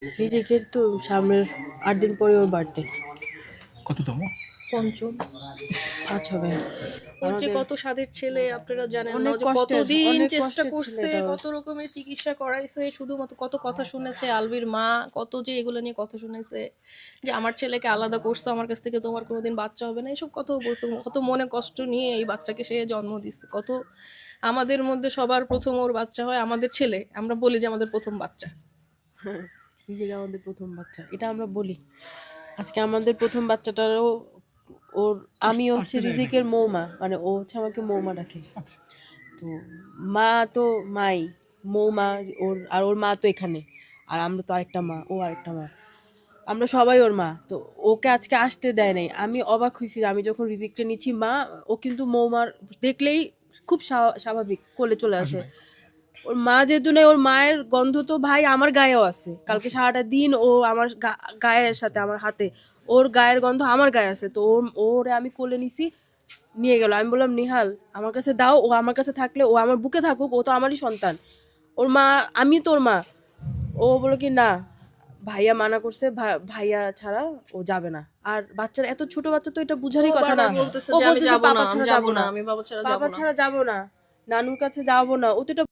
রিজিকের তো সামনের ৮ দিন পরে ওর বার্থডে। কততম? পঞ্চম। ৫ হবে। ওর যে আমাদের কত স্বাদের ছেলে আপনারা জানেন না, অনেক ও যে কষ্টের, কতদিন অনেক চেষ্টা কষ্টের ছিল করছে, এটা ওর। কত রকমের চিকিৎসা করাইছে, শুধুমাত্র কত কথা শুনেছে আলভির মা, কত যে এগুলো নিয়ে কথা শুনেছে যে আমার ছেলেকে আলাদা করছো, আমার কাছ থেকে তোমার কোনোদিন বাচ্চা হবে না, এসব কথাও বলছে। কত মনে কষ্ট নিয়ে এই বাচ্চাকে সে জন্ম দিচ্ছে। কত আমাদের মধ্যে সবার প্রথম ওর বাচ্চা হয়, আমাদের ছেলে, আমরা বলি যে আমাদের প্রথম বাচ্চা। হ্যাঁ, রিজিক আমাদের প্রথম বাচ্চা, এটা আমরা বলি। আজকে আমাদের প্রথম বাচ্চাটারও ওর, আমি হচ্ছে রিজিকের মৌমা, মানে ও হচ্ছে আমাকে মৌমা ডাকে। তো মা তো মাই, মৌমা ওর, আর ওর মা তো এখানে, আর আমরা তো আরেকটা মা, ও আরেকটা মা, আমরা সবাই ওর মা। তো ওকে আজকে আসতে দেয় নাই, আমি অবাক হয়েছি। আমি যখন রিজিকটা নিচ্ছি মা, ও কিন্তু মৌমার দেখলেই খুব স্বাভাবিক কোলে চলে আসে। ওর মা যেহেতু নেই, ওর মায়ের গন্ধ তো ভাই আমার গায়েও আছে। কালকে সারাটা দিন ও আমার গায়ের সাথে, আমার হাতে ওর গায়ের গন্ধ আমার গায়ে আছে। তো ওরে আমি কোলে নিছি, নিয়ে গেল। আমি বললাম নিহাল আমার কাছে দাও, ও আমার কাছে থাকলে, ও আমার বুকে থাকুক, ও তো আমারই সন্তান। ওর মা, আমি তো ওর মা। ও বললো কি না, ভাইয়া মানা করছে, ভাইয়া ছাড়া ও যাবে না। আর বাচ্চারা, এত ছোট বাচ্চা তো এটা বুঝারই ও কথা না। বারবার বলতেছে ও যে আমি বলতেছে যাবো না, পাপা আমি ছাড়া যাবো যাবো না, না, আমি বাবা ছাড়া যাবো পাপা না। ছাড়া যাবো না, নানুর কাছে যাবো না। ও তো এটা